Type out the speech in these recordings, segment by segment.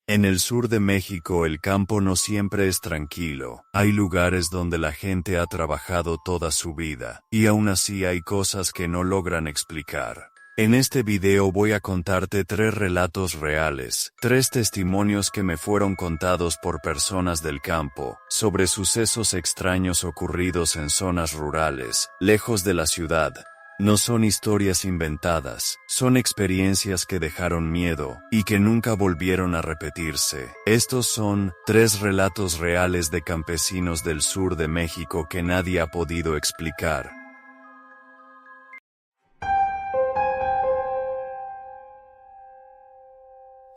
En el sur de México el campo no siempre es tranquilo. Hay lugares donde la gente ha trabajado toda su vida, y aún así hay cosas que no logran explicar. En este video voy a contarte 3 relatos reales, 3 testimonios que me fueron contados por personas del campo, sobre sucesos extraños ocurridos en zonas rurales, lejos de la ciudad. No son historias inventadas, son experiencias que dejaron miedo, y que nunca volvieron a repetirse. Estos son 3 relatos reales de campesinos del sur de México que nadie ha podido explicar.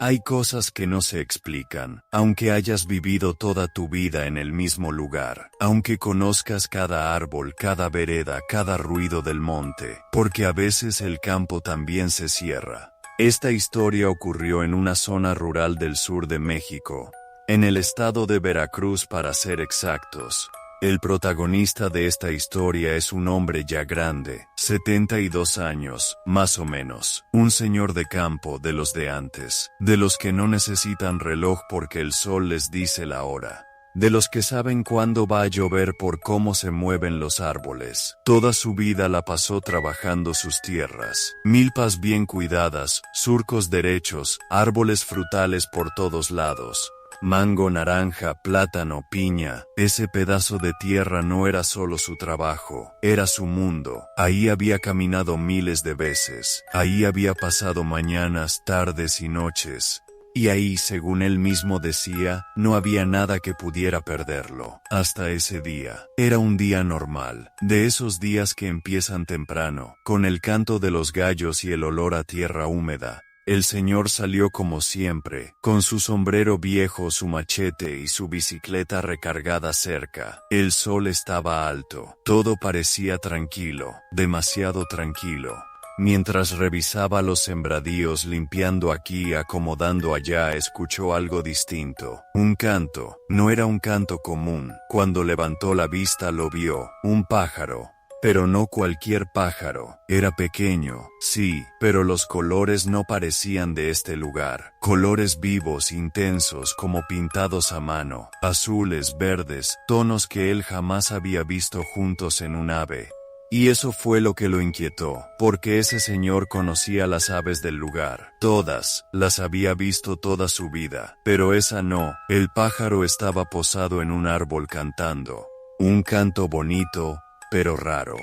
Hay cosas que no se explican, aunque hayas vivido toda tu vida en el mismo lugar, aunque conozcas cada árbol, cada vereda, cada ruido del monte, porque a veces el campo también se cierra. Esta historia ocurrió en una zona rural del sur de México, en el estado de Veracruz para ser exactos. El protagonista de esta historia es un hombre ya grande, 72 años, más o menos, un señor de campo de los de antes, de los que no necesitan reloj porque el sol les dice la hora, de los que saben cuándo va a llover por cómo se mueven los árboles. Toda su vida la pasó trabajando sus tierras, milpas bien cuidadas, surcos derechos, árboles frutales por todos lados. Mango, naranja, plátano, piña, ese pedazo de tierra no era solo su trabajo, era su mundo. Ahí había caminado miles de veces, ahí había pasado mañanas, tardes y noches. Y ahí, según él mismo decía, no había nada que pudiera perderlo. Hasta ese día. Era un día normal, de esos días que empiezan temprano, con el canto de los gallos y el olor a tierra húmeda. El señor salió como siempre, con su sombrero viejo, su machete y su bicicleta recargada cerca. El sol estaba alto, todo parecía tranquilo, demasiado tranquilo. Mientras revisaba los sembradíos limpiando aquí y acomodando allá, escuchó algo distinto. Un canto, no era un canto común. Cuando levantó la vista lo vio, un pájaro. Pero no cualquier pájaro, era pequeño, sí, pero los colores no parecían de este lugar. Colores vivos, intensos, como pintados a mano, azules, verdes, tonos que él jamás había visto juntos en un ave. Y eso fue lo que lo inquietó, porque ese señor conocía las aves del lugar. Todas, las había visto toda su vida, pero esa no. El pájaro estaba posado en un árbol cantando. Un canto bonito, pero raro.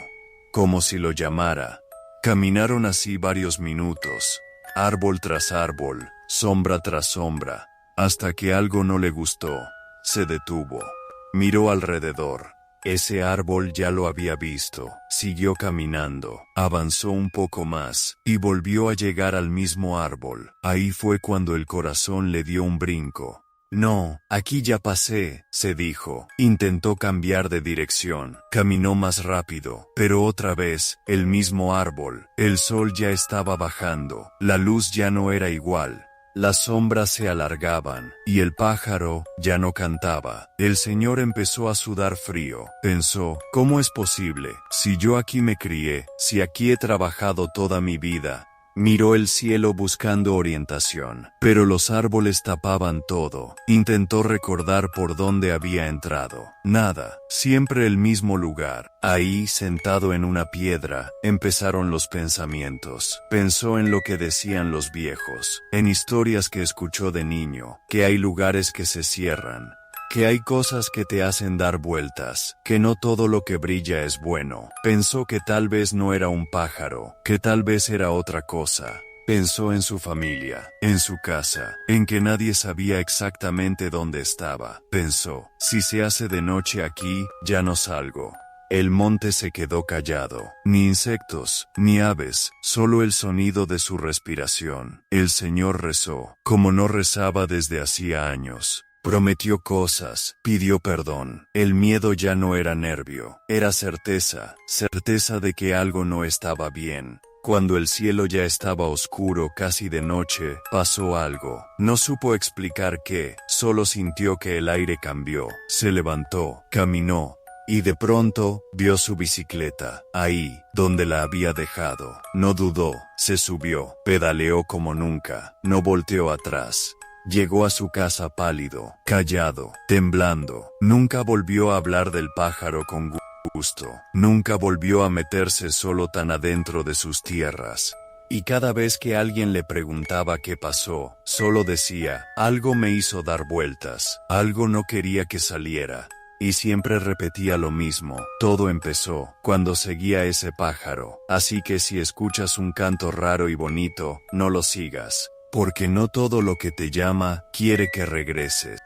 Como si lo llamara. Caminaron así varios minutos, árbol tras árbol, sombra tras sombra, hasta que algo no le gustó. Se detuvo. Miró alrededor. Ese árbol ya lo había visto. Siguió caminando, avanzó un poco más, y volvió a llegar al mismo árbol. Ahí fue cuando el corazón le dio un brinco. No, aquí ya pasé, se dijo. Intentó cambiar de dirección, caminó más rápido, pero otra vez, el mismo árbol. El sol ya estaba bajando, la luz ya no era igual. Las sombras se alargaban, y el pájaro ya no cantaba. El señor empezó a sudar frío. Pensó, ¿cómo es posible? Si yo aquí me crié, si aquí he trabajado toda mi vida. Miró el cielo buscando orientación, pero los árboles tapaban todo. Intentó recordar por dónde había entrado. Nada, siempre el mismo lugar. Ahí, sentado en una piedra, empezaron los pensamientos. Pensó en lo que decían los viejos, en historias que escuchó de niño, que hay lugares que se cierran. Que hay cosas que te hacen dar vueltas, que no todo lo que brilla es bueno. Pensó que tal vez no era un pájaro, que tal vez era otra cosa. Pensó en su familia, en su casa, en que nadie sabía exactamente dónde estaba. Pensó, si se hace de noche aquí, ya no salgo. El monte se quedó callado, ni insectos, ni aves, solo el sonido de su respiración. El señor rezó, como no rezaba desde hacía años. Prometió cosas, pidió perdón. El miedo ya no era nervio, era certeza, certeza de que algo no estaba bien. Cuando el cielo ya estaba oscuro, casi de noche, pasó algo. No supo explicar qué, solo sintió que el aire cambió. Se levantó, caminó, y de pronto, vio su bicicleta, ahí, donde la había dejado. No dudó, se subió, pedaleó como nunca, no volteó atrás. Llegó a su casa pálido, callado, temblando. Nunca volvió a hablar del pájaro con gusto. Nunca volvió a meterse solo tan adentro de sus tierras. Y cada vez que alguien le preguntaba qué pasó, solo decía, algo me hizo dar vueltas, algo no quería que saliera. Y siempre repetía lo mismo, todo empezó cuando seguía ese pájaro, así que si escuchas un canto raro y bonito, no lo sigas, porque no todo lo que te llama, quiere que regreses.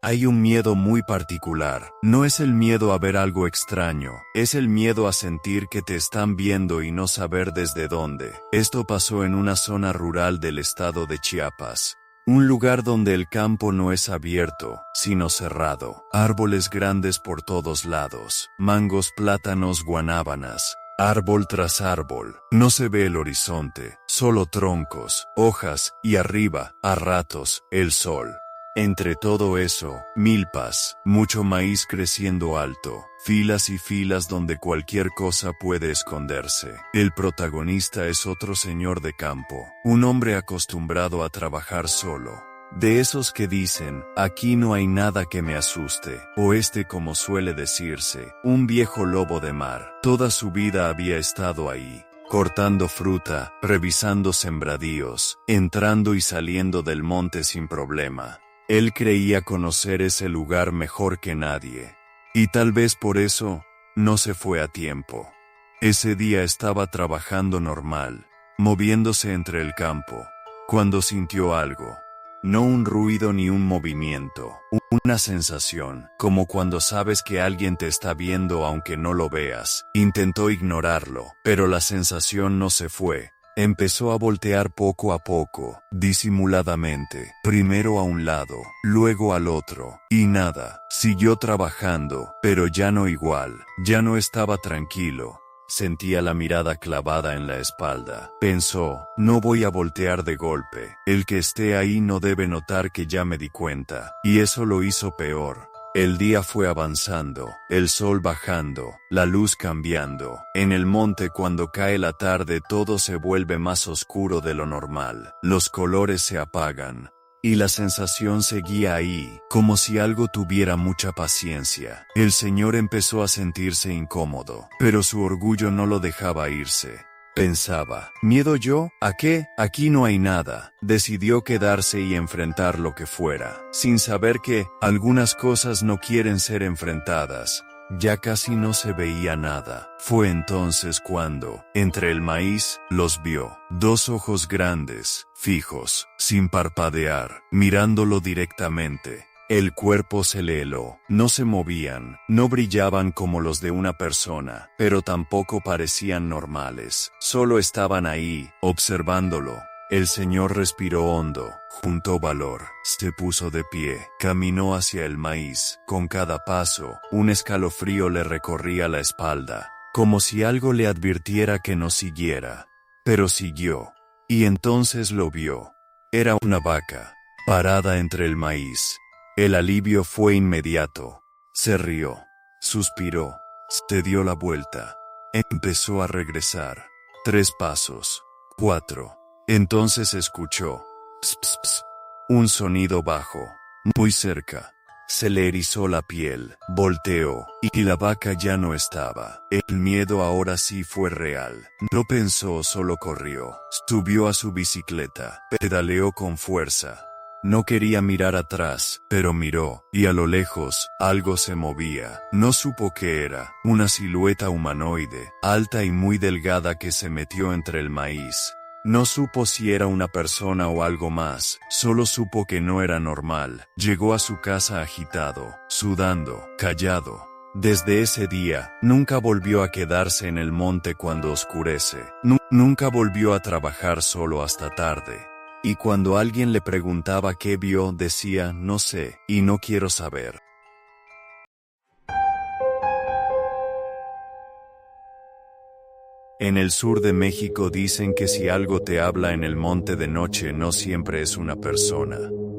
Hay un miedo muy particular, no es el miedo a ver algo extraño, es el miedo a sentir que te están viendo y no saber desde dónde. Esto pasó en una zona rural del estado de Chiapas, un lugar donde el campo no es abierto, sino cerrado, árboles grandes por todos lados, mangos, plátanos, guanábanas. Árbol tras árbol, no se ve el horizonte, solo troncos, hojas, y arriba, a ratos, el sol. Entre todo eso, milpas, mucho maíz creciendo alto, filas y filas donde cualquier cosa puede esconderse. El protagonista es otro señor de campo, un hombre acostumbrado a trabajar solo. De esos que dicen, aquí no hay nada que me asuste, o como suele decirse, un viejo lobo de mar. Toda su vida había estado ahí, cortando fruta, revisando sembradíos, entrando y saliendo del monte sin problema. Él creía conocer ese lugar mejor que nadie. Y tal vez por eso, no se fue a tiempo. Ese día estaba trabajando normal, moviéndose entre el campo, cuando sintió algo. No un ruido ni un movimiento, una sensación, como cuando sabes que alguien te está viendo aunque no lo veas. Intentó ignorarlo, pero la sensación no se fue. Empezó a voltear poco a poco, disimuladamente, primero a un lado, luego al otro, y nada. Siguió trabajando, pero ya no igual, ya no estaba tranquilo. Sentía la mirada clavada en la espalda. Pensó, no voy a voltear de golpe, el que esté ahí no debe notar que ya me di cuenta, y eso lo hizo peor. El día fue avanzando, el sol bajando, la luz cambiando. En el monte cuando cae la tarde todo se vuelve más oscuro de lo normal. Los colores se apagan. Y la sensación seguía ahí, como si algo tuviera mucha paciencia. El señor empezó a sentirse incómodo, pero su orgullo no lo dejaba irse. Pensaba, ¿miedo yo? ¿A qué? Aquí no hay nada. Decidió quedarse y enfrentar lo que fuera, sin saber que algunas cosas no quieren ser enfrentadas. Ya casi no se veía nada. Fue entonces cuando, entre el maíz, los vio. Dos ojos grandes, fijos, sin parpadear, mirándolo directamente. El cuerpo se le heló, no se movían, no brillaban como los de una persona, pero tampoco parecían normales, solo estaban ahí, observándolo. El señor respiró hondo, juntó valor, se puso de pie, caminó hacia el maíz. Con cada paso, un escalofrío le recorría la espalda, como si algo le advirtiera que no siguiera. Pero siguió, y entonces lo vio. Era una vaca, parada entre el maíz. El alivio fue inmediato. Se rió, suspiró, se dio la vuelta. Empezó a regresar. 3 pasos, 4. Entonces escuchó ps, ps, ps, un sonido bajo, muy cerca. Se le erizó la piel, volteó, y la vaca ya no estaba. El miedo ahora sí fue real. No pensó, solo corrió. Subió a su bicicleta, pedaleó con fuerza. No quería mirar atrás, pero miró, y a lo lejos, algo se movía. No supo qué era, una silueta humanoide, alta y muy delgada que se metió entre el maíz. No supo si era una persona o algo más, solo supo que no era normal. Llegó a su casa agitado, sudando, callado. Desde ese día, nunca volvió a quedarse en el monte cuando oscurece. Nunca volvió a trabajar solo hasta tarde. Y cuando alguien le preguntaba qué vio, decía, no sé, y no quiero saber. En el sur de México dicen que si algo te habla en el monte de noche no siempre es una persona.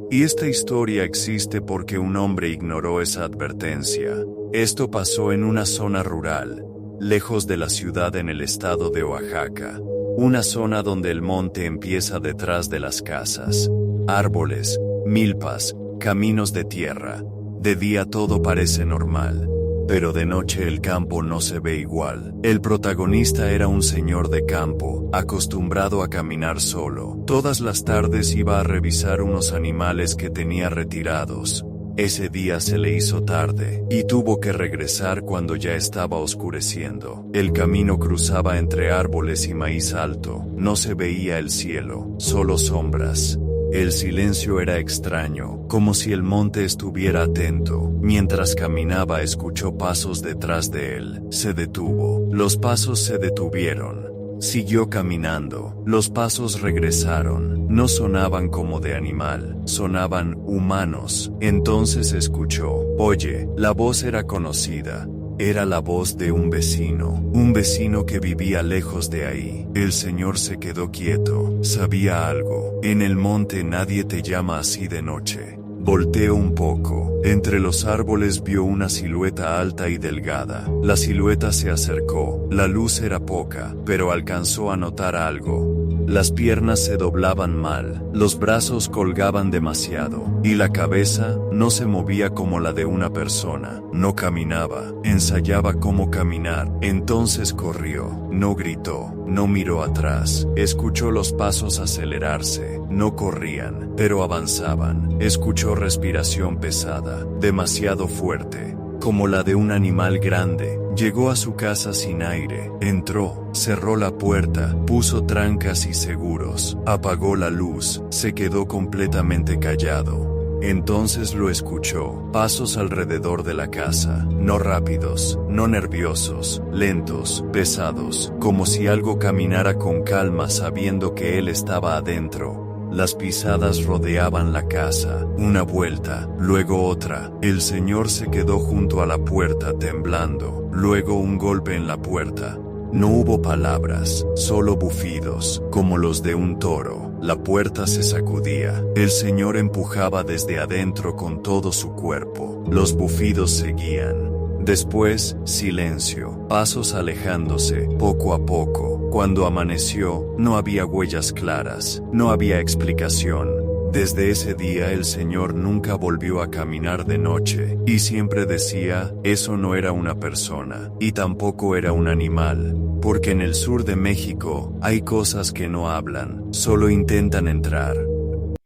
Y esta historia existe porque un hombre ignoró esa advertencia. Esto pasó en una zona rural. lejos de la ciudad en el estado de Oaxaca. Una zona donde el monte empieza detrás de las casas. Árboles, milpas, caminos de tierra. De día todo parece normal. Pero de noche el campo no se ve igual. El protagonista era un señor de campo, acostumbrado a caminar solo. Todas las tardes iba a revisar unos animales que tenía retirados. Ese día se le hizo tarde, y tuvo que regresar cuando ya estaba oscureciendo. El camino cruzaba entre árboles y maíz alto. No se veía el cielo, solo sombras. El silencio era extraño, como si el monte estuviera atento. Mientras caminaba escuchó pasos detrás de él. Se detuvo. Los pasos se detuvieron. Siguió caminando. Los pasos regresaron. No sonaban como de animal, sonaban humanos. Entonces escuchó. Oye, la voz era conocida. Era la voz de un vecino que vivía lejos de ahí. El señor se quedó quieto. Sabía algo. En el monte nadie te llama así de noche. Volteó un poco. Entre los árboles vio una silueta alta y delgada. La silueta se acercó. La luz era poca, pero alcanzó a notar algo. Las piernas se doblaban mal, los brazos colgaban demasiado, y la cabeza no se movía como la de una persona. No caminaba, ensayaba cómo caminar. Entonces corrió, no gritó, no miró atrás. Escuchó los pasos acelerarse. No corrían, pero avanzaban. Escuchó respiración pesada, demasiado fuerte, como la de un animal grande. Llegó a su casa sin aire. Entró, cerró la puerta, puso trancas y seguros, apagó la luz, se quedó completamente callado. Entonces lo escuchó, pasos alrededor de la casa, no rápidos, no nerviosos, lentos, pesados, como si algo caminara con calma sabiendo que él estaba adentro. Las pisadas rodeaban la casa, una vuelta, luego otra. El señor se quedó junto a la puerta temblando, luego un golpe en la puerta. No hubo palabras, solo bufidos, como los de un toro. La puerta se sacudía. El señor empujaba desde adentro con todo su cuerpo. Los bufidos seguían. Después, silencio, pasos alejándose, poco a poco. Cuando amaneció, no había huellas claras, no había explicación. Desde ese día el señor nunca volvió a caminar de noche, y siempre decía, eso no era una persona, y tampoco era un animal, porque en el sur de México, hay cosas que no hablan, solo intentan entrar.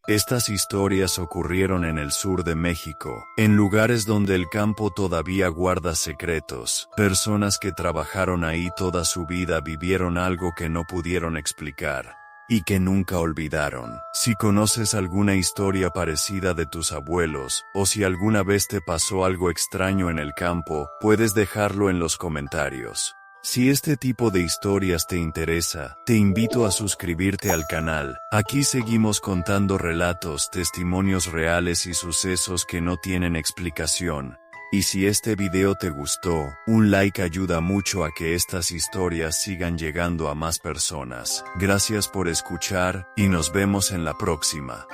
Estas historias ocurrieron en el sur de México, en lugares donde el campo todavía guarda secretos. Personas que trabajaron ahí toda su vida vivieron algo que no pudieron explicar, y que nunca olvidaron. Si conoces alguna historia parecida de tus abuelos, o si alguna vez te pasó algo extraño en el campo, puedes dejarlo en los comentarios. Si este tipo de historias te interesa, te invito a suscribirte al canal. Aquí seguimos contando relatos, testimonios reales y sucesos que no tienen explicación. Y si este video te gustó, un like ayuda mucho a que estas historias sigan llegando a más personas. Gracias por escuchar, y nos vemos en la próxima.